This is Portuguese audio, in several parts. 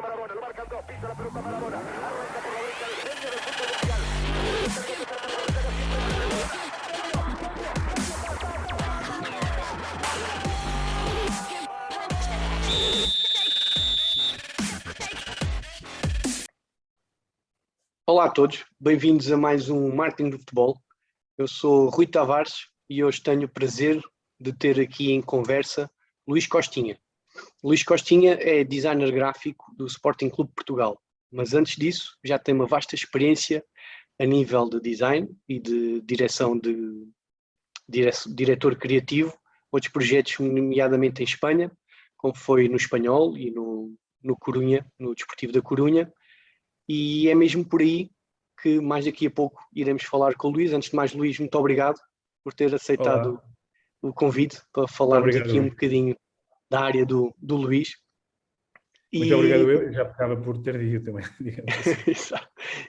Marabona, lo marcan dos, pisa la pelota Marabona, arranca por la derecha el genio del fútbol mundial. Olá a todos, bem-vindos a mais um Marketing do Futebol. Eu sou Rui Tavares e hoje tenho o prazer de ter aqui em conversa Luís Costinha. Luís Costinha é designer gráfico do Sporting Clube de Portugal, mas antes disso já tem uma vasta experiência a nível de design e de direção de diretor criativo, outros projetos nomeadamente em Espanha, como foi no Espanhol e no Corunha, no Desportivo da Corunha. E é mesmo por aí que mais daqui a pouco iremos falar com o Luís. Antes de mais, Luís, muito obrigado por ter aceitado o convite para falarmos aqui um bocadinho da área do Luís. Muito obrigado, eu já acaba por ter dito também, digamos assim.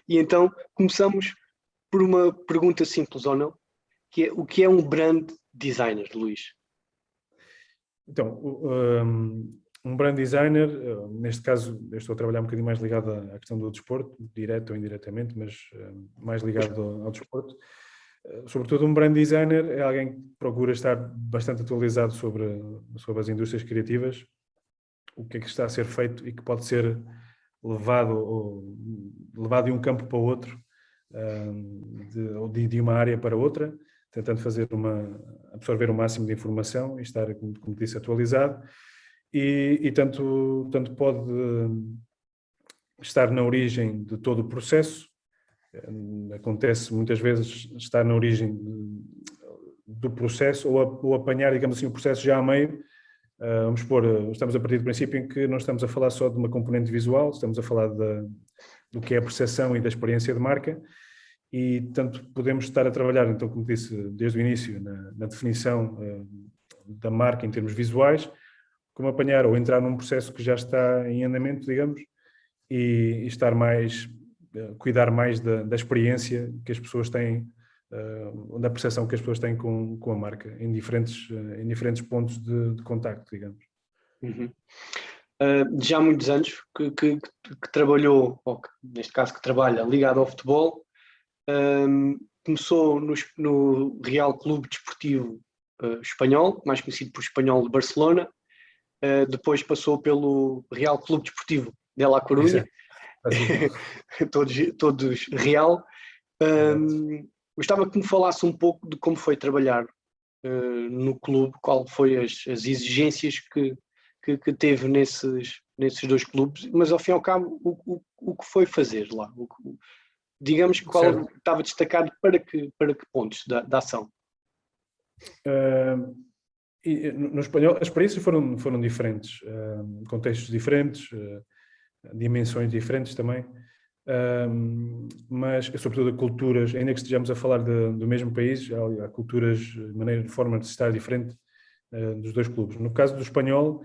E então começamos por uma pergunta simples ou não, que é o que é um brand designer, Luís? Então, um brand designer, neste caso eu estou a trabalhar um bocadinho mais ligado à questão do desporto, direto ou indiretamente, mas mais ligado ao desporto. Sobretudo um brand designer é alguém que procura estar bastante atualizado sobre as indústrias criativas, o que é que está a ser feito e que pode ser levado de um campo para outro, ou de uma área para outra, tentando absorver o máximo de informação e estar, como disse, atualizado. E tanto pode estar na origem de todo o processo. Acontece muitas vezes estar na origem do processo ou apanhar, digamos assim, o processo já a meio. Vamos supor, estamos a partir do princípio em que não estamos a falar só de uma componente visual, estamos a falar do que é a percepção e da experiência de marca, e tanto podemos estar a trabalhar, então, como disse, desde o início, na definição da marca em termos visuais, como apanhar ou entrar num processo que já está em andamento, digamos, e estar cuidar mais da experiência que as pessoas têm, da percepção que as pessoas têm com a marca, em diferentes pontos de contacto, digamos. Uhum. Já há muitos anos que trabalhou, ou que, neste caso que trabalha, ligado ao futebol. Começou no Real Clube Desportivo Espanhol, mais conhecido por Espanhol de Barcelona. Depois passou pelo Real Clube Desportivo de La Coruña, todos Real. Gostava que me falasse um pouco de como foi trabalhar no clube, qual foi as exigências que teve nesses dois clubes, mas ao fim e ao cabo o que foi fazer lá, digamos que qual estava destacado para que pontos da ação? No espanhol as experiências foram diferentes, contextos diferentes, dimensões diferentes também, mas sobretudo culturas, ainda que estejamos a falar do mesmo país, há culturas, forma de estar diferente dos dois clubes. No caso do espanhol,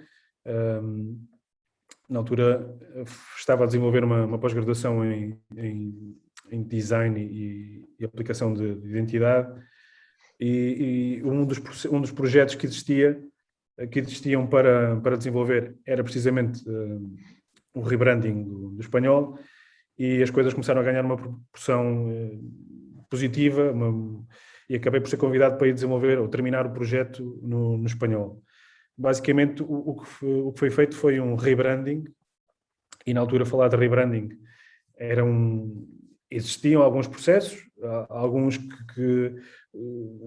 na altura estava a desenvolver uma pós-graduação em design e aplicação de identidade, e um dos projetos que existiam para desenvolver era precisamente o rebranding do espanhol, e as coisas começaram a ganhar uma proporção positiva, e acabei por ser convidado para ir desenvolver ou terminar o projeto no espanhol. Basicamente, o que foi feito foi um rebranding, e na altura falar de rebranding existiam alguns processos, alguns que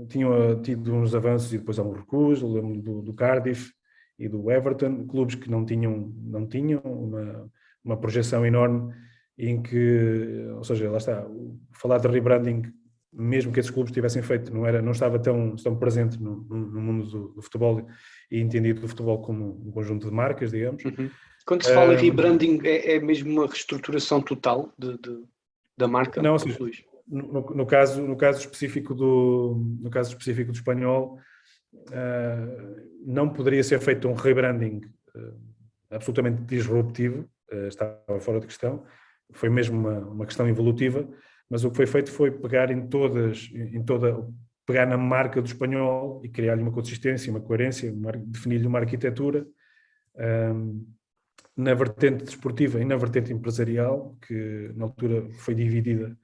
tinham tido uns avanços e depois há um recuso. Lembro do Cardiff e do Everton, clubes que não tinham uma projeção enorme, em que, ou seja, lá está, falar de rebranding, mesmo que esses clubes tivessem feito, não estava tão presente no mundo do futebol e entendido do futebol como um conjunto de marcas, digamos. Uhum. Quando se fala em rebranding, é mesmo uma reestruturação total da marca? Não, ou seja, no caso específico do espanhol, não poderia ser feito um rebranding absolutamente disruptivo, estava fora de questão, foi mesmo uma questão evolutiva, mas o que foi feito foi pegar pegar na marca do espanhol e criar-lhe uma consistência, uma coerência, definir-lhe uma arquitetura, na vertente desportiva e na vertente empresarial, que na altura foi dividida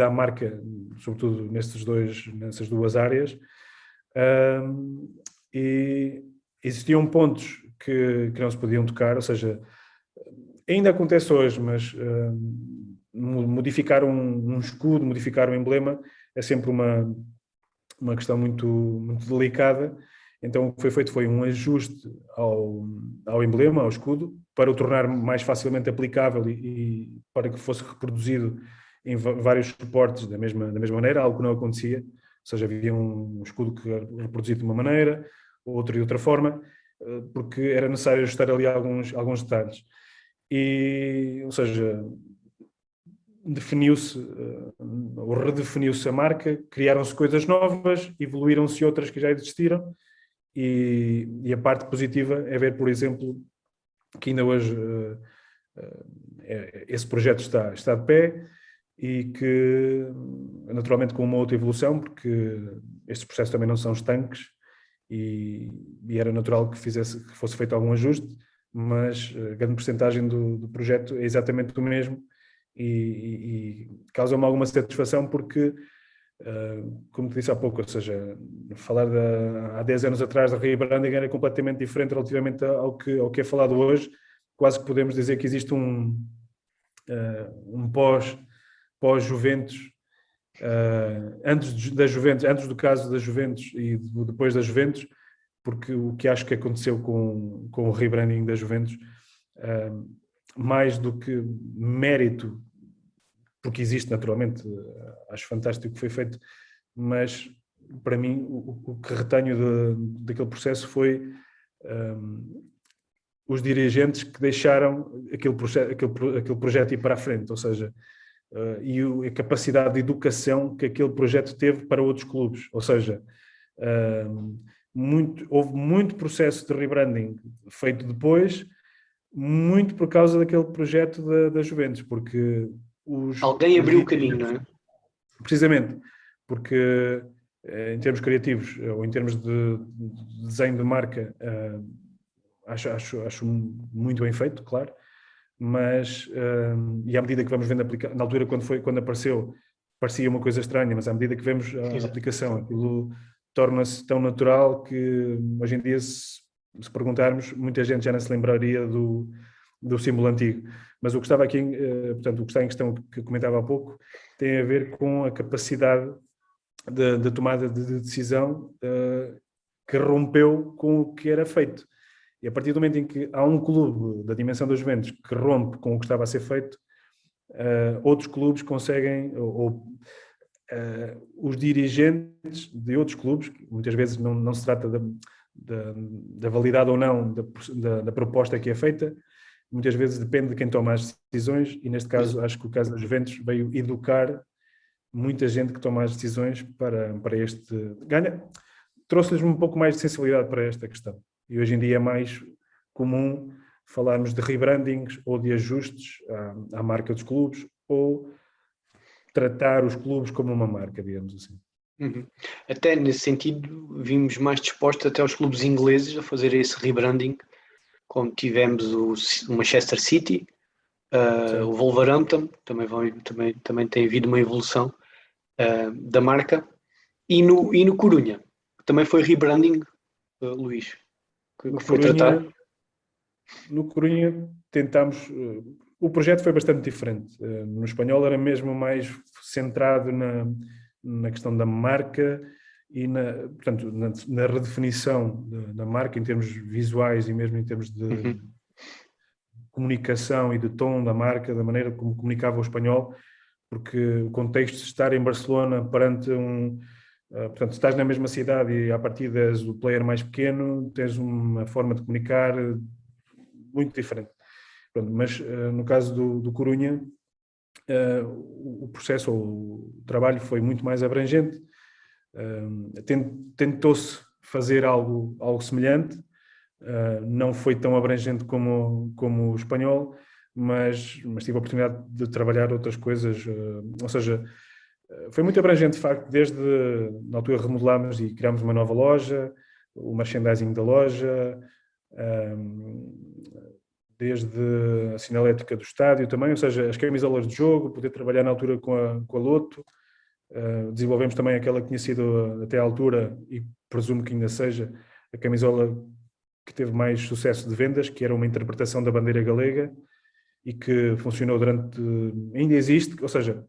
a marca, sobretudo nessas duas áreas, e existiam pontos que não se podiam tocar, ou seja, ainda acontece hoje, mas modificar um escudo, modificar um emblema é sempre uma questão muito, muito delicada. Então o que foi feito foi um ajuste ao emblema, ao escudo, para o tornar mais facilmente aplicável e para que fosse reproduzido em vários suportes da mesma maneira, algo que não acontecia. Ou seja, havia um escudo que era reproduzido de uma maneira, outro de outra forma, porque era necessário ajustar ali alguns detalhes. Ou seja, definiu-se ou redefiniu-se a marca, criaram-se coisas novas, evoluíram-se outras que já existiram, e a parte positiva é ver, por exemplo, que ainda hoje esse projeto está de pé e que, naturalmente, com uma outra evolução, porque estes processos também não são estanques e era natural que fosse feito algum ajuste, mas a grande percentagem do projeto é exatamente o mesmo e causa-me alguma satisfação porque, como te disse há pouco, ou seja, falar há 10 anos atrás da rebranding era completamente diferente relativamente ao que é falado hoje. Quase que podemos dizer que existe um pós-Juventus, antes da Juventus, antes do caso da Juventus e depois da Juventus, porque o que acho que aconteceu com o rebranding da Juventus, mais do que mérito, porque existe naturalmente, acho fantástico o que foi feito, mas para mim o que retenho daquele processo foi os dirigentes que deixaram aquele projeto ir para a frente, ou seja, e a capacidade de educação que aquele projeto teve para outros clubes, ou seja, houve muito processo de rebranding feito depois, muito por causa daquele projeto da Juventus, porque alguém abriu o caminho, não é? Precisamente, porque em termos criativos ou em termos de desenho de marca, acho muito bem feito, claro, mas e à medida que vamos vendo na altura quando apareceu, parecia uma coisa estranha, mas à medida que vemos a aplicação, aquilo torna-se tão natural que hoje em dia, se perguntarmos, muita gente já não se lembraria do símbolo antigo. Mas o que estava aqui, portanto, o que está em questão, que comentava há pouco, tem a ver com a capacidade de tomada de decisão que rompeu com o que era feito. E a partir do momento em que há um clube da dimensão dos Juventus que rompe com o que estava a ser feito, outros clubes conseguem, os dirigentes de outros clubes, muitas vezes não se trata da validade ou não da proposta que é feita, muitas vezes depende de quem toma as decisões, e neste caso acho que o caso da Juventus veio educar muita gente que toma as decisões para este... trouxe-lhes um pouco mais de sensibilidade para esta questão. E hoje em dia é mais comum falarmos de rebrandings ou de ajustes à marca dos clubes, ou tratar os clubes como uma marca, digamos assim. Uhum. Até nesse sentido, vimos mais dispostos até os clubes ingleses a fazer esse rebranding, como tivemos o Manchester City, o Wolverhampton, também tem havido uma evolução da marca, e no Corunha, também foi rebranding, Luís, que foi tratado. No Corunha tentámos... O projeto foi bastante diferente. No espanhol era mesmo mais centrado na questão da marca e portanto, na redefinição da marca em termos visuais e mesmo em termos de comunicação e de tom da marca, da maneira como comunicava o espanhol, porque o contexto de estar em Barcelona perante portanto, estás na mesma cidade e a partir és o player mais pequeno, tens uma forma de comunicar muito diferente. Pronto, mas no caso do Corunha, o processo ou o trabalho foi muito mais abrangente. Tentou-se fazer algo semelhante, não foi tão abrangente como o espanhol, mas tive a oportunidade de trabalhar outras coisas, ou seja, foi muito abrangente de facto, desde na altura remodelámos e criámos uma nova loja, o merchandising da loja, desde a sinalética do estádio também, ou seja, as camisolas de jogo, poder trabalhar na altura com a Loto. Desenvolvemos também aquela que tinha sido até à altura, e presumo que ainda seja, a camisola que teve mais sucesso de vendas, que era uma interpretação da bandeira galega e que funcionou durante... ainda existe, ou seja,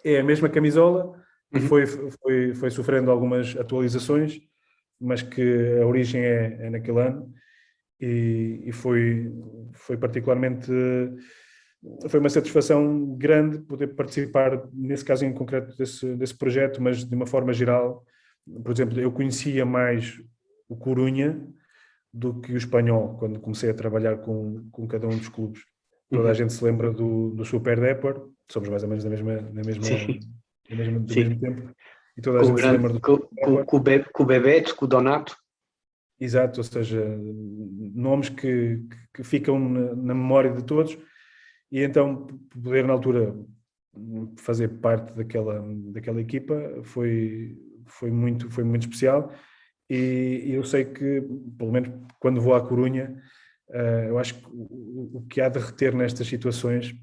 é a mesma camisola que foi sofrendo algumas atualizações, mas que a origem é naquele ano, e foi particularmente... Foi uma satisfação grande poder participar, nesse caso em concreto, desse projeto, mas de uma forma geral. Por exemplo, eu conhecia mais o Corunha do que o Espanhol, quando comecei a trabalhar com cada um dos clubes. Toda a gente se lembra do Super Depor, somos mais ou menos Sim, do sim. mesmo tempo, e toda a Com o gente se lembra grande, do Super Depor. com o Bebeto, com o Donato. Exato, ou seja, nomes que ficam na memória de todos, e então poder na altura fazer parte daquela equipa foi muito especial, e eu sei que, pelo menos quando vou à Corunha, eu acho que o que há de reter nestas situações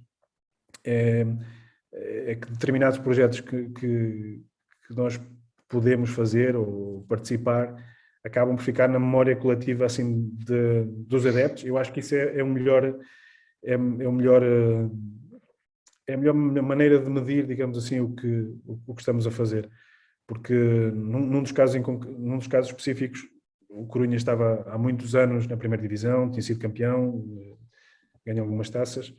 é que determinados projetos que nós podemos fazer ou participar acabam por ficar na memória coletiva assim dos adeptos. Eu acho que isso é o melhor, é o melhor, é a melhor maneira de medir, digamos assim, o que estamos a fazer, porque num dos casos específicos, o Corunha estava há muitos anos na primeira divisão, tinha sido campeão, ganhou algumas taças,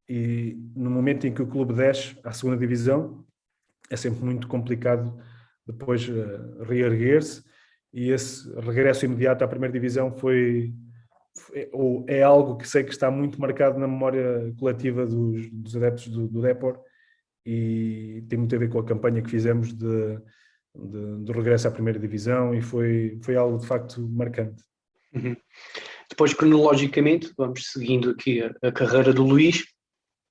e no momento em que o clube desce à segunda divisão, é sempre muito complicado depois reerguer-se, e esse regresso imediato à primeira divisão é algo que sei que está muito marcado na memória coletiva dos adeptos do Depor, e tem muito a ver com a campanha que fizemos de regresso à primeira divisão, e foi algo de facto marcante. Depois, cronologicamente, vamos seguindo aqui a carreira do Luís,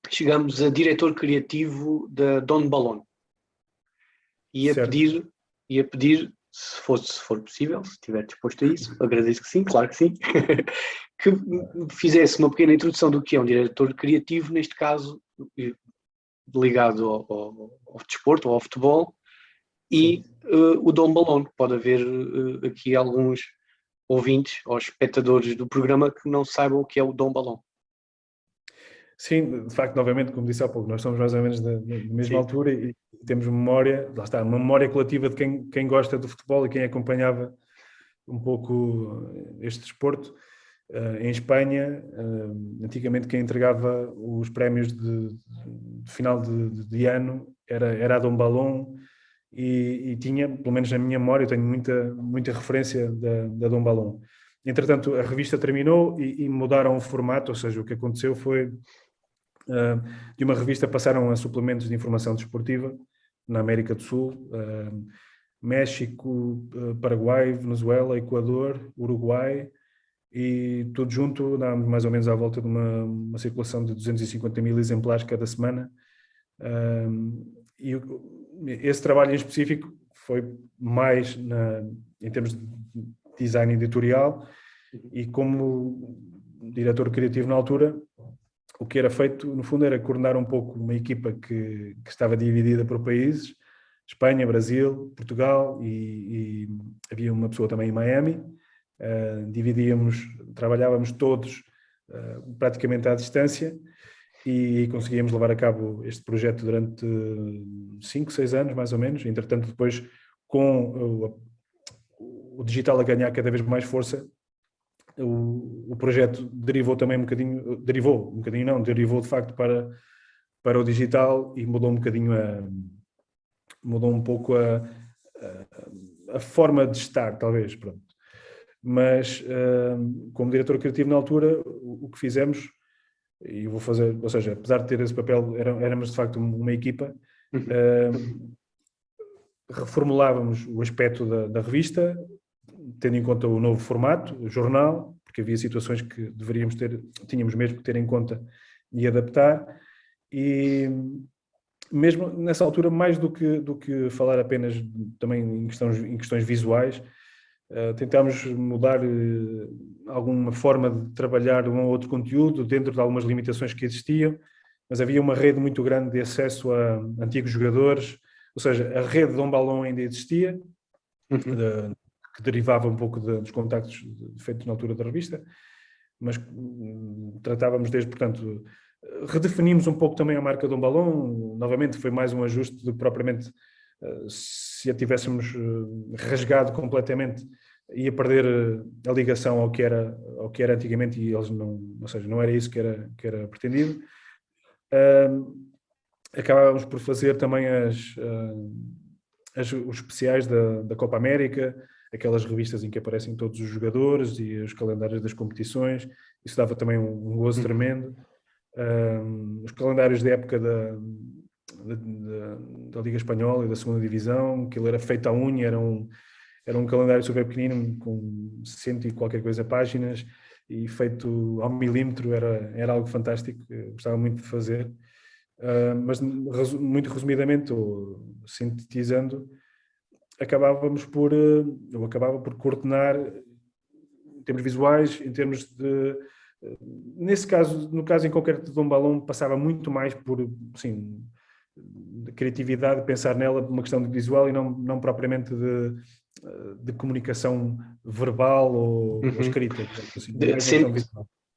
chegamos a diretor criativo da Don Balón. Ia pedir, se for possível, se estiver disposto a isso, agradeço que sim, claro que sim, que fizesse uma pequena introdução do que é um diretor criativo, neste caso ligado ao desporto, ao futebol, e o Dom Balón. Pode haver aqui alguns ouvintes ou espectadores do programa que não saibam o que é o Dom Balón. Sim, de facto, novamente, como disse há pouco, nós somos mais ou menos da mesma altura, e temos memória, lá está, uma memória coletiva de quem gosta do futebol e quem acompanhava um pouco este desporto. Em Espanha, antigamente quem entregava os prémios de final de ano era a Dom Balón, e tinha, pelo menos na minha memória, eu tenho muita referência da Dom Balón. Entretanto, a revista terminou e mudaram o formato, ou seja, o que aconteceu foi, de uma revista passaram a suplementos de informação desportiva na América do Sul, México, Paraguai, Venezuela, Equador, Uruguai, e tudo junto dá-me mais ou menos à volta de uma circulação de 250 mil exemplares cada semana. E esse trabalho em específico foi mais em termos de design editorial, e como diretor criativo na altura, o que era feito, no fundo, era coordenar um pouco uma equipa que estava dividida por países: Espanha, Brasil, Portugal, e havia uma pessoa também em Miami. Trabalhávamos todos praticamente à distância, e conseguíamos levar a cabo este projeto durante 5, 6 anos, mais ou menos. Entretanto, depois, com o digital a ganhar cada vez mais força, o projeto derivou de facto para o digital, e mudou um pouco a forma de estar, talvez, pronto. Mas, como diretor criativo na altura, o que fizemos, e eu vou fazer, ou seja, apesar de ter esse papel, éramos de facto uma equipa, reformulávamos o aspecto da revista, tendo em conta o novo formato, o jornal, porque havia situações que tínhamos mesmo que ter em conta e adaptar, e mesmo nessa altura, mais do que falar apenas também em questões visuais, tentámos mudar alguma forma de trabalhar um ou outro conteúdo dentro de algumas limitações que existiam, mas havia uma rede muito grande de acesso a antigos jogadores, ou seja, a rede de Dom Balón ainda existia, que derivava um pouco dos contactos feitos na altura da revista, mas tratávamos desde, portanto, redefinimos um pouco também a marca Dom Balón, novamente foi mais um ajuste do que propriamente se a tivéssemos rasgado completamente, ia perder a ligação ao que era antigamente e eles não, ou seja, não era isso que era pretendido. Acabávamos por fazer também os especiais da Copa América, aquelas revistas em que aparecem todos os jogadores e os calendários das competições, isso dava também um gozo tremendo. Os calendários da época da Liga Espanhola e da segunda Divisão, aquilo era feito à unha, era um calendário super pequenino, com 100 e qualquer coisa páginas, e feito ao milímetro, era algo fantástico, gostava muito de fazer. Mas muito resumidamente, ou sintetizando, eu acabava por coordenar em termos visuais, em termos de... no caso em concreto de Dom Balón, passava muito mais por, assim, de criatividade, pensar nela, uma questão de visual e não propriamente de comunicação verbal ou escrita. Assim,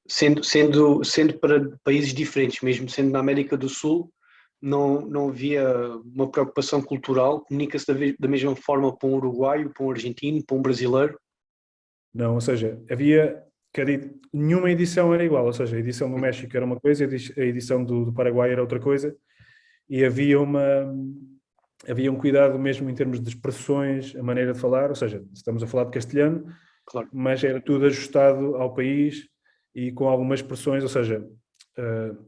sendo para países diferentes, mesmo sendo na América do Sul, não havia uma preocupação cultural, comunica-se da mesma forma para um uruguaio, para um argentino, para um brasileiro? Não, ou seja, nenhuma edição era igual, ou seja, a edição do México era uma coisa, a edição do Paraguai era outra coisa, e havia um cuidado mesmo em termos de expressões, a maneira de falar, ou seja, estamos a falar de castelhano, claro, mas era tudo ajustado ao país e com algumas expressões, ou seja,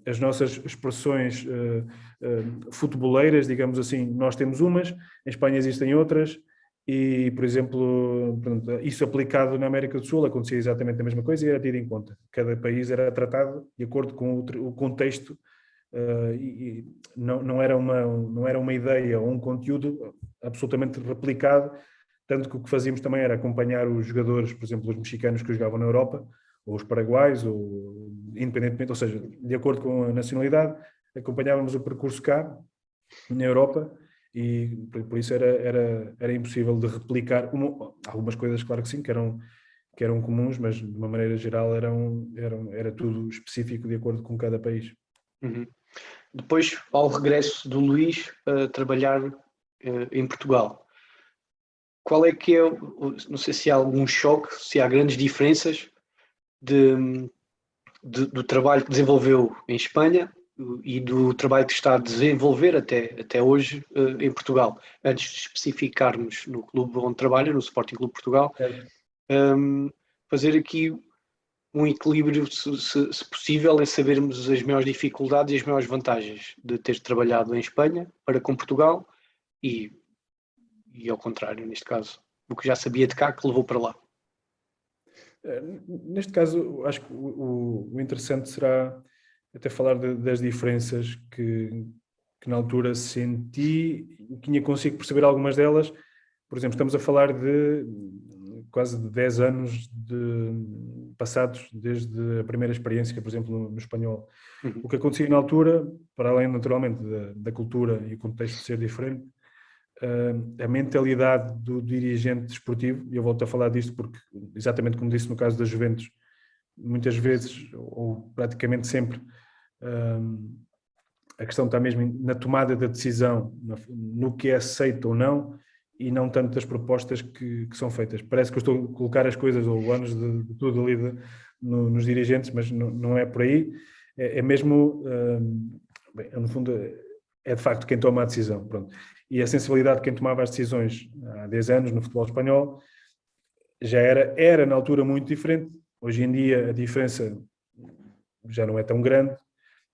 as nossas expressões futeboleiras, digamos assim, nós temos umas, em Espanha existem outras, e, por exemplo, isso aplicado na América do Sul acontecia exatamente a mesma coisa e era tido em conta. Cada país era tratado de acordo com o contexto e não era uma ideia ou um conteúdo absolutamente replicado, tanto que o que fazíamos também era acompanhar os jogadores, por exemplo, os mexicanos que jogavam na Europa, ou os paraguaios, ou independentemente, ou seja, de acordo com a nacionalidade, acompanhávamos o percurso cá, na Europa, e por isso era impossível de replicar algumas coisas, claro que sim, que eram comuns, mas de uma maneira geral era tudo específico de acordo com cada país. Depois, ao regresso do Luís a trabalhar em Portugal, qual é que é, não sei se há algum choque, se há grandes diferenças do trabalho que desenvolveu em Espanha e do trabalho que está a desenvolver até hoje em Portugal. Antes de especificarmos no clube onde trabalha, no Sporting Clube Portugal, fazer aqui um equilíbrio, se possível, em sabermos as maiores dificuldades e as maiores vantagens de ter trabalhado em Espanha para com Portugal e ao contrário, neste caso, o que já sabia de cá que levou para lá. Neste caso, acho que o interessante será até falar das diferenças que na altura senti e que consigo perceber algumas delas. Por exemplo, estamos a falar de quase 10 anos passados desde a primeira experiência, por exemplo, no espanhol. O que acontecia na altura, para além naturalmente da cultura e o contexto ser diferente, a mentalidade do dirigente desportivo, e eu volto a falar disto porque, exatamente como disse no caso da Juventus, muitas vezes, ou praticamente sempre, a questão está mesmo na tomada da decisão, no que é aceito ou não, e não tanto das propostas que são feitas. Parece que eu estou a colocar as coisas ou anos de tudo ali nos dirigentes, mas não é por aí. É mesmo, no fundo, é de facto quem toma a decisão. Pronto. E a sensibilidade de quem tomava as decisões há 10 anos no futebol espanhol já era na altura muito diferente. Hoje em dia a diferença já não é tão grande,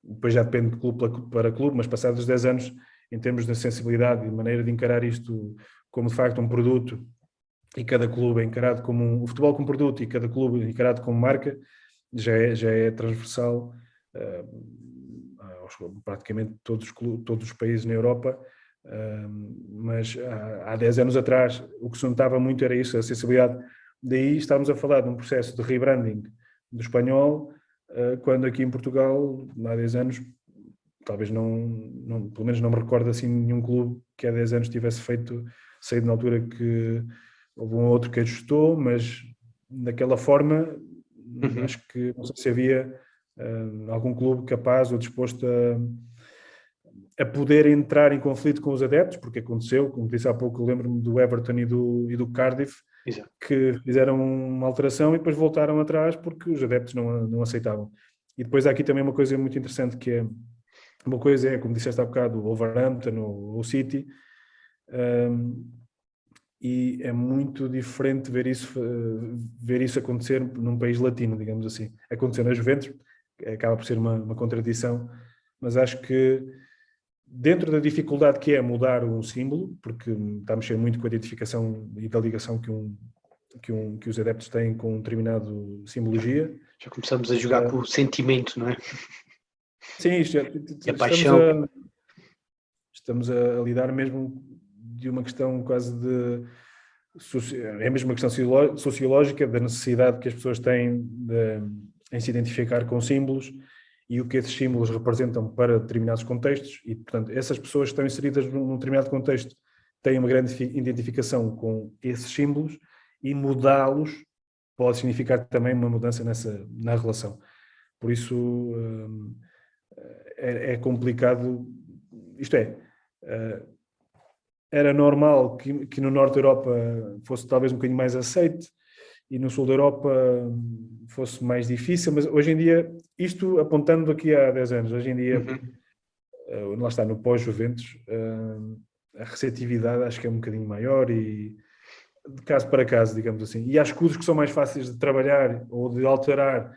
depois já depende de clube para clube, mas passados 10 anos, em termos de sensibilidade e maneira de encarar isto como de facto um produto, e cada clube é encarado como o futebol como produto e cada clube é encarado como marca, já é transversal praticamente todos os países na Europa, mas há 10 anos atrás o que se notava muito era isso, a sensibilidade daí estamos a falar de um processo de rebranding do Espanhol, quando aqui em Portugal, há 10 anos, talvez pelo menos não me recordo assim nenhum clube que há 10 anos tivesse saído na altura que houve um outro que ajustou, mas daquela forma, acho que não sei se havia algum clube capaz ou disposto a poder entrar em conflito com os adeptos, porque aconteceu, como disse há pouco, lembro-me do Everton e do Cardiff, Exato. que fizeram uma alteração e depois voltaram atrás porque os adeptos não aceitavam. E depois há aqui também uma coisa muito interessante que é, uma coisa é, como disseste há bocado, o Wolverhampton ou o City, e é muito diferente ver isso acontecer num país latino, digamos assim. Acontecer na Juventus, acaba por ser uma contradição, mas acho que dentro da dificuldade que é mudar um símbolo, porque está a mexer muito com a identificação e da ligação que os adeptos têm com um determinado simbologia. Já começamos a jogar com o sentimento, não é? Sim, E a paixão. Estamos a lidar mesmo de uma questão quase é mesmo uma questão sociológica da necessidade que as pessoas têm em se identificar com símbolos e o que esses símbolos representam para determinados contextos e, portanto, essas pessoas que estão inseridas num determinado contexto têm uma grande identificação com esses símbolos e mudá-los pode significar também uma mudança na relação. Por isso é complicado, isto é, era normal que no norte da Europa fosse talvez um bocadinho mais aceite e no sul da Europa fosse mais difícil, mas hoje em dia, isto apontando aqui há 10 anos, hoje em dia, lá está, no pós-Juventus, a receptividade acho que é um bocadinho maior e de caso para caso, digamos assim. E há escudos que são mais fáceis de trabalhar ou de alterar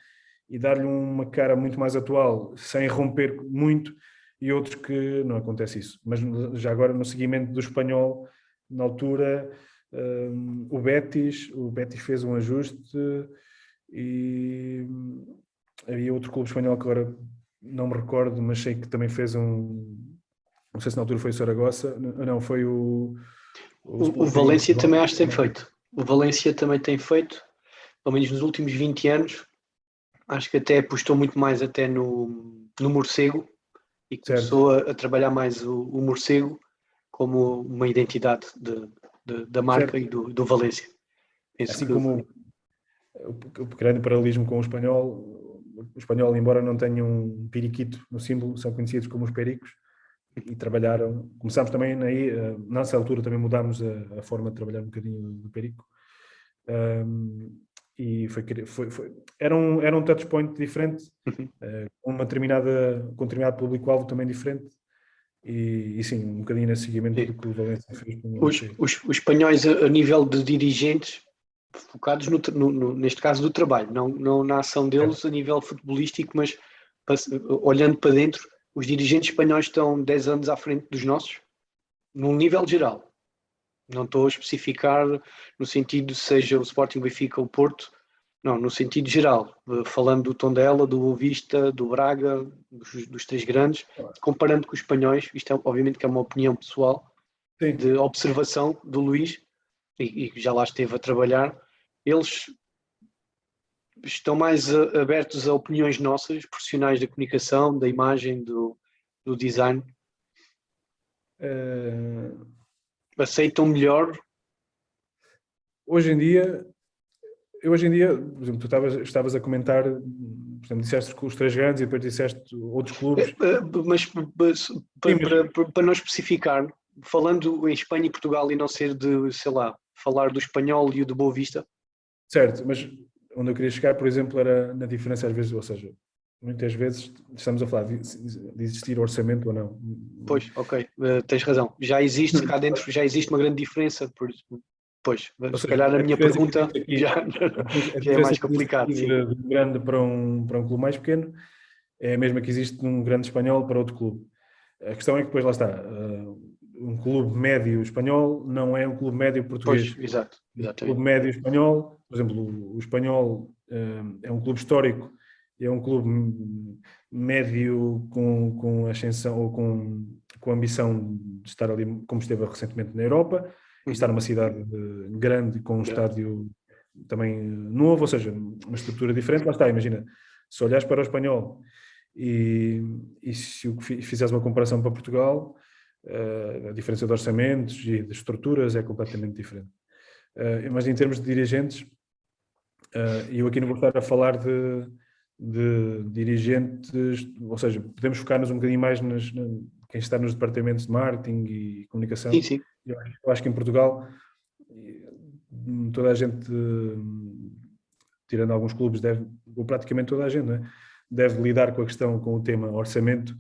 e dar-lhe uma cara muito mais atual, sem romper muito, e outros que não acontece isso. Mas já agora no seguimento do espanhol, na altura, o Betis fez um ajuste e havia outro clube espanhol que agora não me recordo, mas sei que também fez não sei se na altura foi o Saragossa, não, foi o Valência também acho que tem feito. O Valência também tem feito, pelo menos nos últimos 20 anos, acho que até apostou muito mais até no morcego e começou a trabalhar mais o morcego como uma identidade da marca e do Valência. Assim como o grande paralelismo com o espanhol, embora não tenha um periquito no símbolo, são conhecidos como os pericos e trabalharam, começámos também aí, nessa altura também mudámos a forma de trabalhar um bocadinho do perico e era um touch point diferente, com um determinado público-alvo também diferente e sim, um bocadinho nesse seguimento do que o Valência fez. Os espanhóis a nível de dirigentes focados neste caso do trabalho, não na ação deles a nível futebolístico, mas olhando para dentro, os dirigentes espanhóis estão 10 anos à frente dos nossos, num nível geral. Não estou a especificar no sentido seja o Sporting, Benfica ou o Porto, não, no sentido geral, falando do Tondela, do Boa Vista, do Braga, dos três grandes, comparando com os espanhóis, isto é obviamente que é uma opinião pessoal, sim, de observação do Luís, e já lá esteve a trabalhar, eles estão mais abertos a opiniões nossas, profissionais da comunicação, da imagem, do design. Aceitam melhor? Hoje em dia, por exemplo, tu estavas a comentar, por exemplo, disseste que os três grandes e depois disseste outros clubes. Mas para não especificar, falando em Espanha e Portugal e não ser de, sei lá, falar do espanhol e o do Boa Vista. Certo, mas onde eu queria chegar, por exemplo, era na diferença às vezes, ou seja, muitas vezes estamos a falar de existir orçamento ou não. Pois, ok, tens razão. Já existe cá dentro, já existe uma grande diferença, pois, se calhar a minha pergunta já é mais complicada. De um grande para um clube mais pequeno é a mesma que existe num grande espanhol para outro clube. A questão é que depois lá está, um clube médio espanhol não é um clube médio português. Pois, exato, exatamente. Um clube médio espanhol, por exemplo, o espanhol é um clube histórico, é um clube médio com ascensão ou com ambição de estar ali, como esteve recentemente na Europa, e estar numa cidade grande com um estádio também novo, ou seja, uma estrutura diferente. Lá está, imagina, se olhares para o espanhol e se fizeres uma comparação para Portugal, a diferença de orçamentos e de estruturas é completamente diferente. Mas em termos de dirigentes, eu aqui não vou estar a falar de dirigentes, ou seja, podemos focar-nos um bocadinho mais quem está nos departamentos de marketing e comunicação. Sim, sim. Eu acho que em Portugal toda a gente, tirando alguns clubes, ou praticamente toda a gente, não é? Deve lidar com o tema orçamento,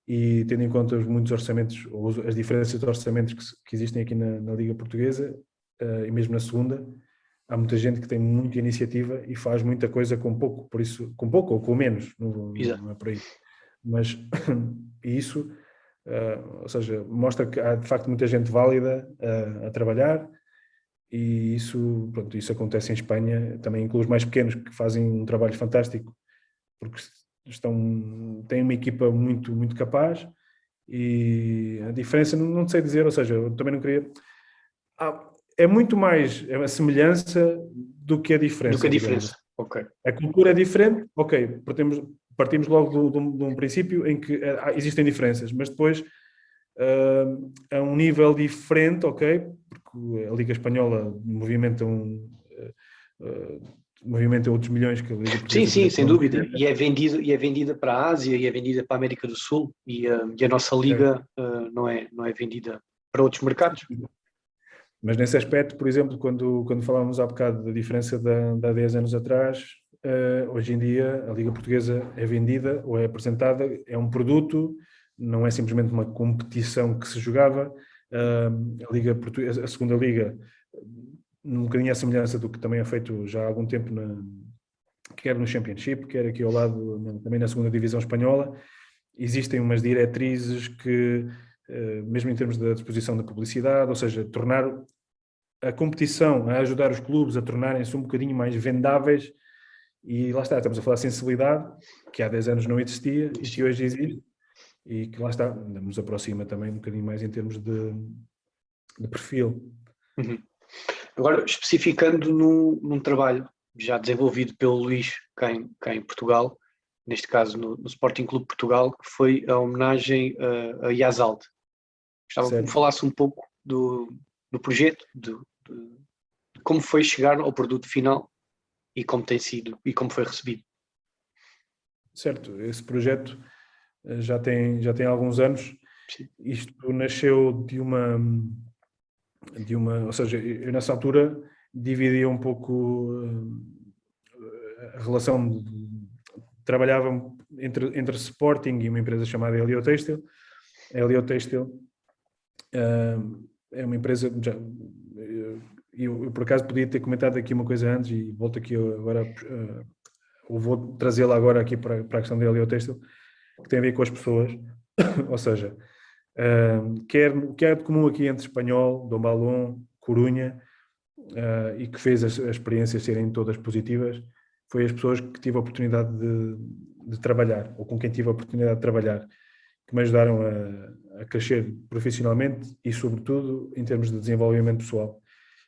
e tendo em conta muitos orçamentos, ou as diferenças de orçamentos que existem aqui na Liga Portuguesa, e mesmo na segunda, há muita gente que tem muita iniciativa e faz muita coisa com pouco, por isso, com pouco ou com menos, não é por aí. Mas isso, ou seja, mostra que há de facto muita gente válida a trabalhar, e isso acontece em Espanha, também em clubes mais pequenos que fazem um trabalho fantástico, porque têm uma equipa muito, muito capaz, e a diferença não sei dizer, ou seja, eu também não queria... é muito mais a semelhança do que a diferença. Do que a diferença, ok. A cultura é diferente, ok, partimos logo de um princípio em que existem diferenças, mas depois a um nível diferente, ok, porque a Liga Espanhola movimenta outros milhões que a Liga Portuguesa. Sim, sem dúvida, e é vendida para a Ásia, e é vendida para a América do Sul, e a nossa Liga não é vendida para outros mercados. Mas nesse aspecto, por exemplo, quando falávamos há bocado da diferença de há 10 anos atrás, hoje em dia a Liga Portuguesa é vendida ou é apresentada, é um produto, não é simplesmente uma competição que se jogava. A Liga Portuguesa, a segunda Liga, um bocadinho à semelhança do que também é feito já há algum tempo, quer no Championship, quer aqui ao lado também na segunda divisão espanhola, existem umas diretrizes que, mesmo em termos da disposição da publicidade, ou seja, tornar a competição, a ajudar os clubes a tornarem-se um bocadinho mais vendáveis, e lá está, estamos a falar de sensibilidade, que há 10 anos não existia e que hoje existe, e que lá está, nos aproxima também um bocadinho mais em termos de perfil. Uhum. Agora, especificando num trabalho já desenvolvido pelo Luís cá em Portugal, neste caso no Sporting Clube Portugal, que foi a homenagem a Yazald. Gostava que me falasse um pouco do projeto, de como foi chegar ao produto final e como tem sido e como foi recebido. Certo, esse projeto já tem alguns anos. Sim. Isto nasceu de uma, ou seja, eu nessa altura dividia um pouco a relação, trabalhava entre Sporting e uma empresa chamada Heliotextil. A Heliotextil é uma empresa, eu por acaso podia ter comentado aqui uma coisa antes e volto aqui agora, ou vou trazê-la agora aqui para a questão da Heliotextil, que tem a ver com as pessoas, ou seja, que é de comum aqui entre Espanhol, Dom Balón, Corunha, e que fez as experiências serem todas positivas, foi as pessoas que tive a oportunidade de trabalhar, ou com quem tive a oportunidade de trabalhar, que me ajudaram a crescer profissionalmente e, sobretudo, em termos de desenvolvimento pessoal.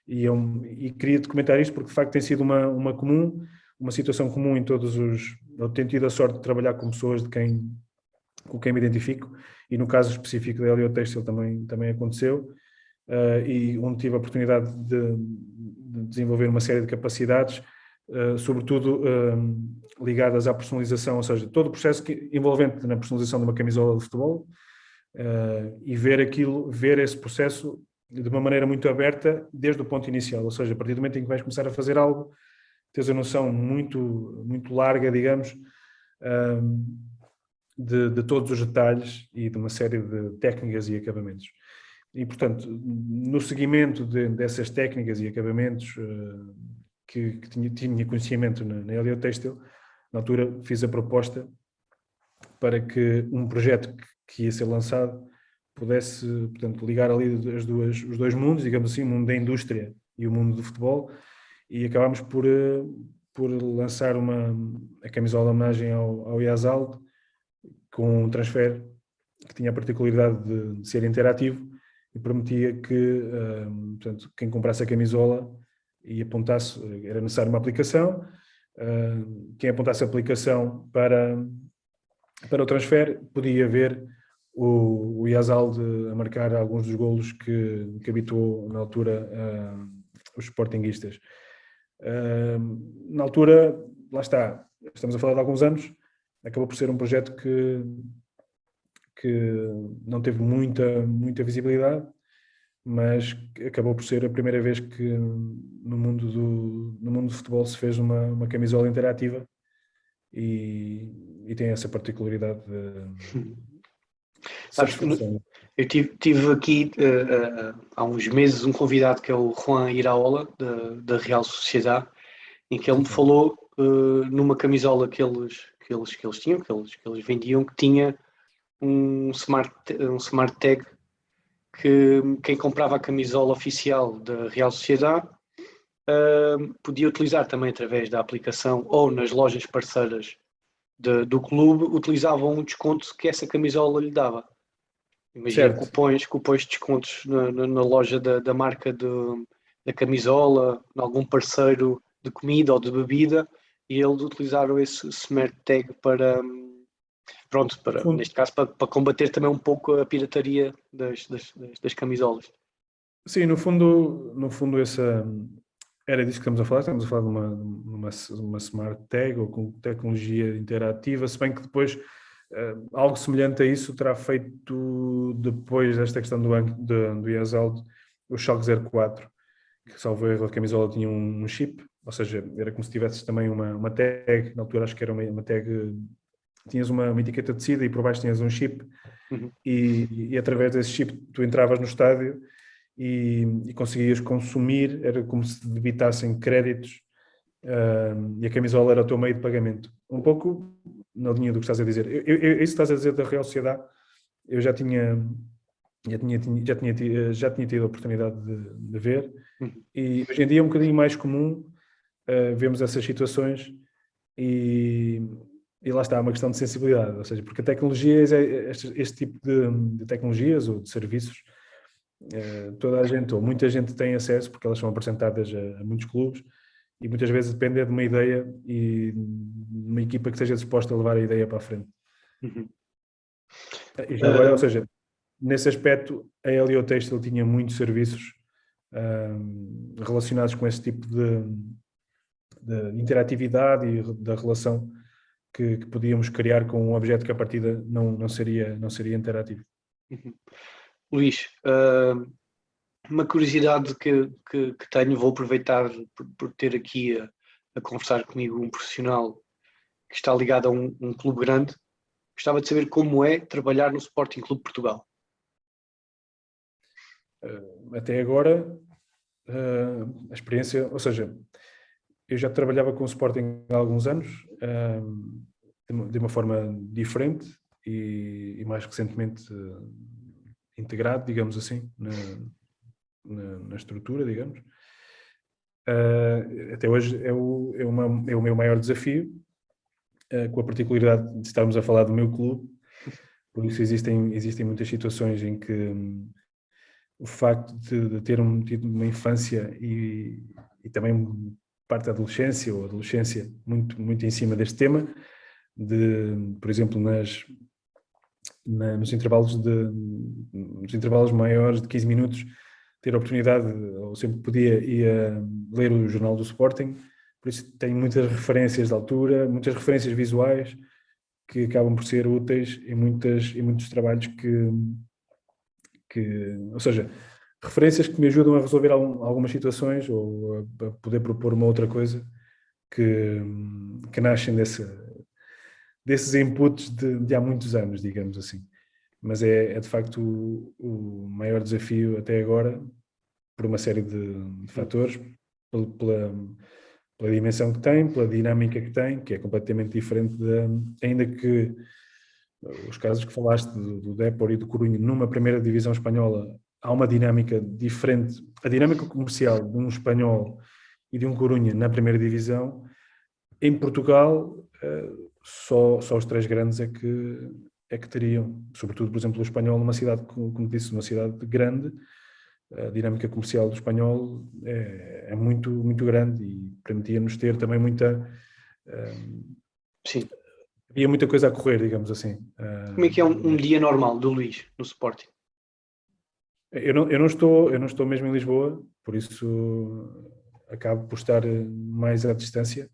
E queria te comentar isto porque, de facto, tem sido uma situação comum em todos os... Eu tenho tido a sorte de trabalhar com pessoas com quem me identifico, e no caso específico da Heliotextil também aconteceu, e onde tive a oportunidade de desenvolver uma série de capacidades, sobretudo ligadas à personalização, ou seja, todo o processo envolvente na personalização de uma camisola de futebol, e ver esse processo de uma maneira muito aberta desde o ponto inicial, ou seja, a partir do momento em que vais começar a fazer algo, tens a noção muito, muito larga, digamos, de todos os detalhes e de uma série de técnicas e acabamentos. E, portanto, no seguimento dessas técnicas e acabamentos que tinha conhecimento na Heliotextil, na altura fiz a proposta para que um projeto que ia ser lançado pudesse, portanto, ligar ali os dois mundos, digamos assim, o mundo da indústria e o mundo do futebol, e acabámos por lançar a camisola de homenagem ao Yazald, com um transfer que tinha a particularidade de ser interativo e permitia que, portanto, quem comprasse a camisola e apontasse, era necessário uma aplicação, quem apontasse a aplicação para o transfer podia ver o Yazalde a marcar alguns dos golos que habituou na altura os sportinguistas. Na altura, lá está, estamos a falar de alguns anos, acabou por ser um projeto que não teve muita visibilidade, mas acabou por ser a primeira vez que no mundo do futebol se fez uma camisola interativa e tem essa particularidade de satisfação. Eu tive aqui há uns meses um convidado que é o Juan Iraola, da Real Sociedade, em que ele me falou numa camisola que eles tinham, que eles vendiam, que tinha um smart tag que quem comprava a camisola oficial da Real Sociedade podia utilizar também através da aplicação ou nas lojas parceiras do clube, utilizavam um desconto que essa camisola lhe dava. Imagina cupons de descontos na loja da marca da camisola, em algum parceiro de comida ou de bebida, e eles utilizaram esse smart tag neste caso, para combater também um pouco a pirataria das camisolas. Sim, no fundo essa, era disso que estamos a falar de uma smart tag ou com tecnologia interativa, se bem que depois algo semelhante a isso terá feito depois desta questão do Yazalde, o Schalke 04, que salvo erro a camisola tinha um chip, ou seja, era como se tivesses também uma tag, na altura acho que era uma tag, tinhas uma etiqueta de tecido e por baixo tinhas um chip, e através desse chip tu entravas no estádio e conseguias consumir, era como se debitassem créditos, e a camisola era o teu meio de pagamento. Um pouco na linha do que estás a dizer. Isso que estás a dizer da Real Sociedade, eu já tinha tido a oportunidade de ver, e hoje em dia é um bocadinho mais comum vermos essas situações e lá está, é uma questão de sensibilidade, ou seja, porque a tecnologia, este tipo de tecnologias ou de serviços, toda a gente, ou muita gente tem acesso, porque elas são apresentadas a muitos clubes, e muitas vezes depende de uma ideia e de uma equipa que esteja disposta a levar a ideia para a frente. E já agora, ou seja, nesse aspecto, a Helio Textil tinha muitos serviços relacionados com esse tipo de interatividade e da relação que podíamos criar com um objeto que a partida não seria interativo. Luís, uma curiosidade que tenho, vou aproveitar por ter aqui a conversar comigo um profissional que está ligado a um clube grande. Gostava de saber como é trabalhar no Sporting Clube Portugal. Até agora, a experiência, ou seja, eu já trabalhava com o Sporting há alguns anos, de uma forma diferente e mais recentemente integrado, digamos assim, na estrutura, digamos. Até hoje é o meu maior desafio, com a particularidade de estarmos a falar do meu clube, por isso existem muitas situações em que o facto de ter tido uma infância e também parte da adolescência ou adolescência muito, muito em cima deste tema, por exemplo, nos intervalos maiores de 15 minutos, ter a oportunidade, ou sempre podia ler o jornal do Sporting, por isso tenho muitas referências de altura, muitas referências visuais que acabam por ser úteis em muitos trabalhos ou seja, referências que me ajudam a resolver algumas situações ou a poder propor uma outra coisa que nascem desses inputs de há muitos anos, digamos assim. Mas é de facto o maior desafio até agora, por uma série de fatores, pela dimensão que tem, pela dinâmica que tem, que é completamente diferente, ainda que os casos que falaste do Dépor e do Corunha numa primeira divisão espanhola, há uma dinâmica diferente. A dinâmica comercial de um espanhol e de um Corunha na primeira divisão, em Portugal, só os três grandes é que teriam. Sobretudo, por exemplo, o espanhol numa cidade, como disse, uma cidade grande, a dinâmica comercial do espanhol é muito, muito grande e permitia-nos ter também Sim. havia muita coisa a correr, digamos assim. Como é que é um dia normal do Luís no Sporting? Eu não estou mesmo em Lisboa, por isso acabo por estar mais à distância,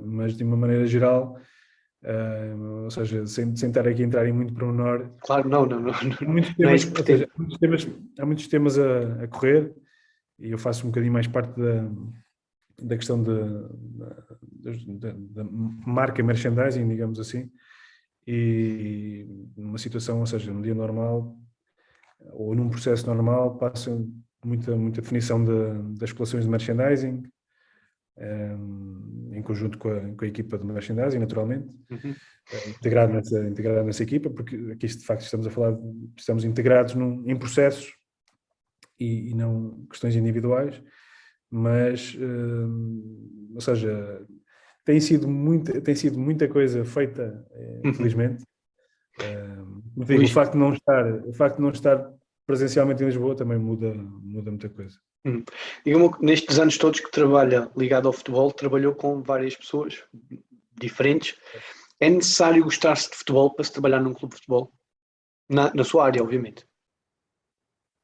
mas de uma maneira geral, ou seja, sem estar aqui a entrar em muito pormenor, Claro, não há muitos é temas, isso que ou seja, pretendo. há muitos temas a correr e eu faço um bocadinho mais parte da questão da marca merchandising, digamos assim, e numa situação, ou seja, num dia normal ou num processo normal, passa muita definição das coleções de merchandising, em conjunto com a equipa de merchandising, naturalmente, Uhum. integrado nessa equipa, porque aqui de facto estamos integrados em processos e não questões individuais, mas, ou seja, tem sido muita coisa feita, Uhum. infelizmente. Digo, Luís, o facto de não estar presencialmente em Lisboa também muda muita coisa. diga-me, nestes anos todos que trabalha ligado ao futebol, trabalhou com várias pessoas diferentes. É necessário gostar-se de futebol para se trabalhar num clube de futebol? Na sua área, obviamente.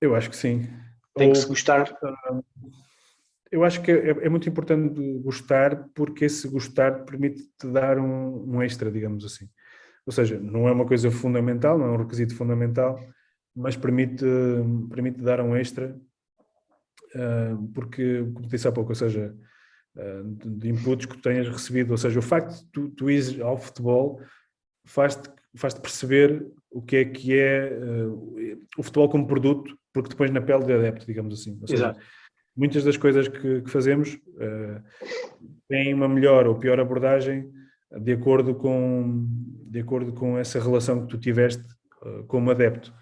Eu acho que sim. Tem que se gostar. Eu acho que é muito importante gostar, porque esse gostar permite-te dar um extra, digamos assim. Ou seja, não é uma coisa fundamental, não é um requisito fundamental, mas permite dar um extra, porque, como disse há pouco, ou seja, de inputs que tu tenhas recebido, ou seja, o facto de tu ires ao futebol faz-te perceber o que é o futebol como produto, porque depois na pele de adepto, digamos assim. Ou seja, Exato. muitas das coisas que fazemos têm uma melhor ou pior abordagem de acordo com essa relação que tu tiveste como adepto.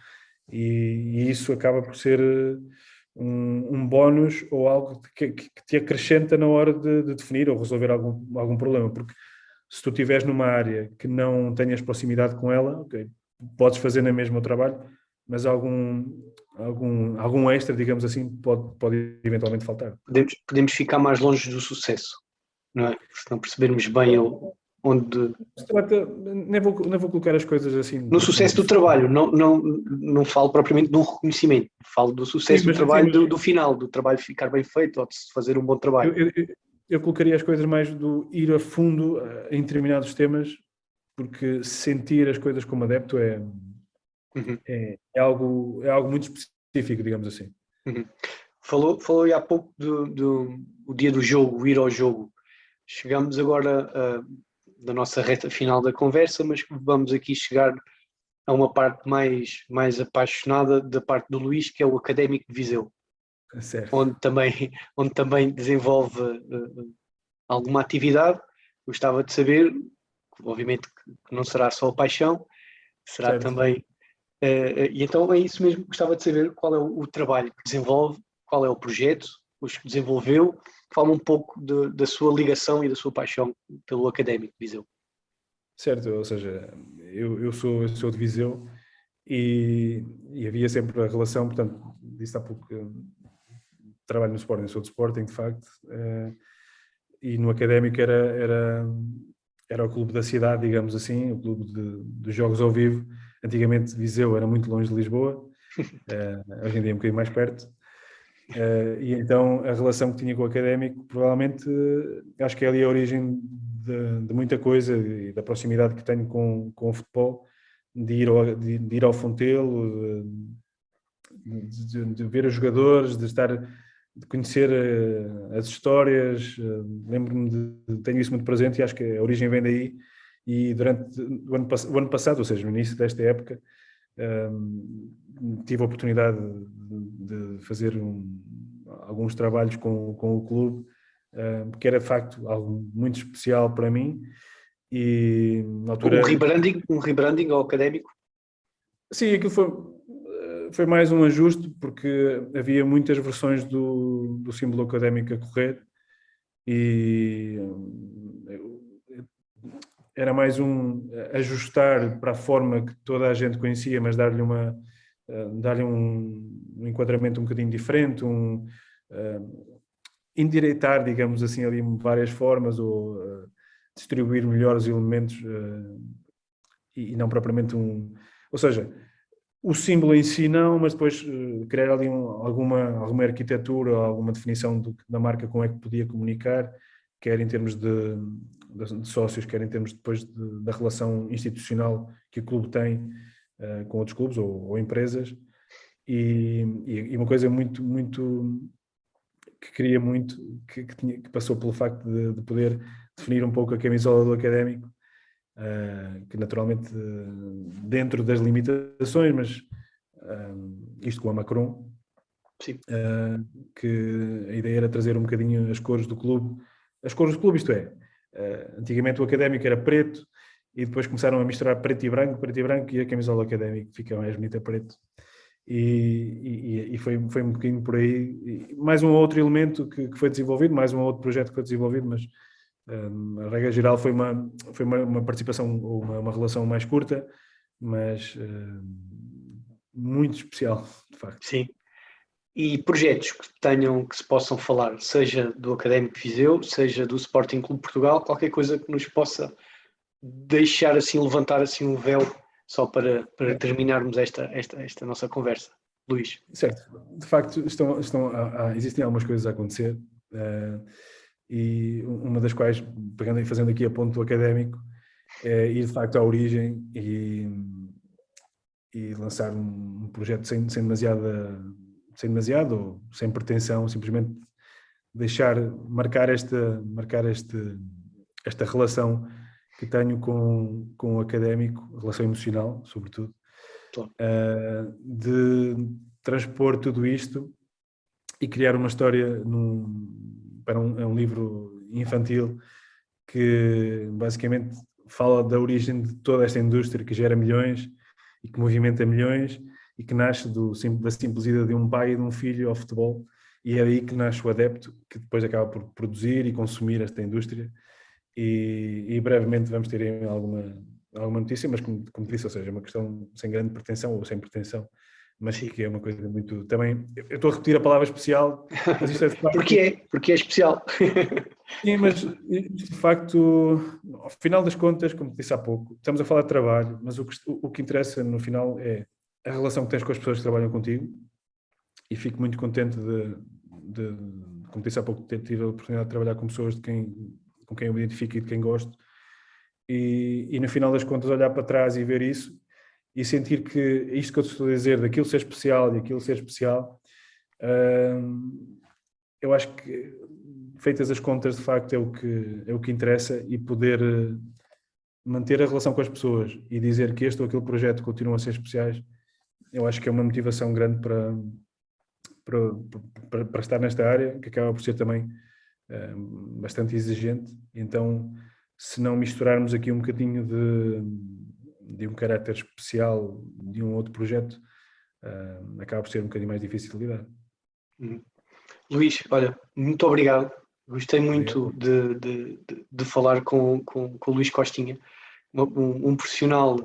E isso acaba por ser um bónus ou algo que te acrescenta na hora de definir ou resolver algum problema, porque se tu estiveres numa área que não tenhas proximidade com ela, okay, podes fazer na mesma o trabalho, mas algum extra, digamos assim, pode eventualmente faltar. Podemos ficar mais longe do sucesso, não é? Se não percebermos bem onde. Nem vou colocar as coisas assim No da forma sucesso que do trabalho, não falo propriamente de um reconhecimento, falo do sim, sucesso do trabalho do final, do trabalho ficar bem feito ou de se fazer um bom trabalho. eu colocaria as coisas mais do ir a fundo em determinados temas, porque sentir as coisas como adepto Uhum, é algo muito específico, digamos assim. uhum. Falou aí há pouco do o dia do jogo, o ir ao jogo. Chegamos agora da nossa reta final da conversa, mas vamos aqui chegar a uma parte mais apaixonada da parte do Luís, que é o Académico de Viseu, Certo, onde também desenvolve alguma atividade. Gostava de saber, obviamente que não será só a paixão, será certo. também. E então é isso mesmo, gostava de saber qual é o trabalho que desenvolve, qual é o projeto, os que desenvolveu, fala um pouco da sua ligação e da sua paixão pelo Académico de Viseu. Certo, ou seja, eu sou de Viseu e havia sempre a relação, portanto, disse há pouco que trabalho no Sporting, sou de Sporting, de facto, e no Académico era o clube da cidade, digamos assim, o clube dos jogos ao vivo. Antigamente Viseu era muito longe de Lisboa, hoje em dia é um bocadinho mais perto. E então a relação que tinha com o Académico, provavelmente, acho que é ali a origem de muita coisa e da proximidade que tenho com o futebol, de ir ao Fontelo, de ver os jogadores, de conhecer as histórias. Lembro-me tenho isso muito presente e acho que a origem vem daí. E durante o ano passado, ou seja, no início desta época, tive a oportunidade de fazer alguns trabalhos com o clube, que era de facto algo muito especial para mim. E na Um altura, rebranding, um rebranding ao Académico. sim, aquilo foi mais um ajuste, porque havia muitas versões do símbolo académico a correr e era mais um ajustar para a forma que toda a gente conhecia, mas dar-lhe dar-lhe um enquadramento um bocadinho diferente, endireitar, digamos assim, ali várias formas, ou distribuir melhor os elementos, e não propriamente ou seja, o símbolo em si não, mas depois criar ali alguma arquitetura, ou alguma definição da marca, como é que podia comunicar, quer em termos de sócios, quer em termos depois da relação institucional que o clube tem com outros clubes ou empresas. E uma coisa muito, muito que queria muito, que passou pelo facto de poder definir um pouco a camisola do Académico, que naturalmente dentro das limitações, mas isto com a Macron, que a ideia era trazer um bocadinho as cores do clube, isto é, antigamente o Académico era preto, e depois começaram a misturar preto e branco, e a camisola do Académico fica mais bonita preto. E foi um bocadinho por aí. E mais um outro elemento que foi desenvolvido, mais um outro projeto que foi desenvolvido, mas a regra geral foi uma participação, ou uma relação mais curta, mas muito especial, de facto. Sim. E projetos que se possam falar, seja do Académico de Viseu, seja do Sporting Clube Portugal, qualquer coisa que nos possa deixar assim, levantar assim um véu, só para terminarmos esta nossa conversa. Luís. Certo. De facto, existem algumas coisas a acontecer, e uma das quais, pegando e fazendo aqui a ponto do Académico, é ir de facto à origem e lançar um projeto sem demasiado, ou sem pretensão, simplesmente marcar esta relação que tenho com o Académico, relação emocional, sobretudo, de transpor tudo isto e criar uma história para um livro infantil que basicamente fala da origem de toda esta indústria que gera milhões e que movimenta milhões e que nasce da simples ida de um pai e de um filho ao futebol, e é aí que nasce o adepto, que depois acaba por produzir e consumir esta indústria. E brevemente vamos ter aí alguma notícia, mas como disse, ou seja, é uma questão sem grande pretensão, ou sem pretensão, mas sim, que é uma coisa muito... Também, eu estou a repetir a palavra especial, mas isto é de facto... Porque é especial. Sim, mas de facto, ao final das contas, como disse há pouco, estamos a falar de trabalho, mas o que interessa no final é a relação que tens com as pessoas que trabalham contigo, e fico muito contente como disse há pouco, ter tido a oportunidade de trabalhar com pessoas com quem eu me identifico e de quem gosto, e no final das contas olhar para trás e ver isso, e sentir que isto que eu te estou a dizer, daquilo ser especial e aquilo ser especial, eu acho que, feitas as contas, de facto é o que interessa, e poder manter a relação com as pessoas e dizer que este ou aquele projeto continuam a ser especiais, eu acho que é uma motivação grande para estar nesta área, que acaba por ser também bastante exigente. Então, se não misturarmos aqui um bocadinho de um caráter especial de um outro projeto, acaba por ser um bocadinho mais difícil de lidar. Luís, olha, muito obrigado. Gostei muito de falar com o Luís Costinha, um profissional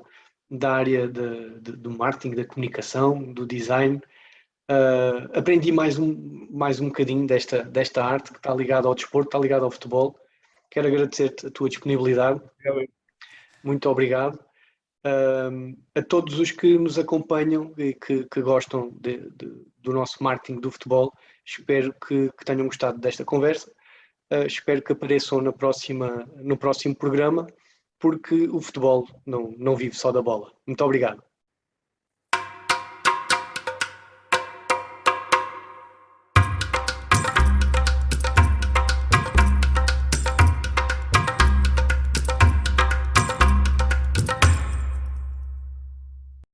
da área do marketing, da comunicação, do design. Aprendi mais um bocadinho desta arte que está ligada ao desporto, está ligada ao futebol. Quero agradecer-te a tua disponibilidade. Muito obrigado. A todos os que nos acompanham e que gostam do nosso marketing do futebol, espero que tenham gostado desta conversa. Espero que apareçam no próximo programa, porque o futebol não vive só da bola. Muito obrigado.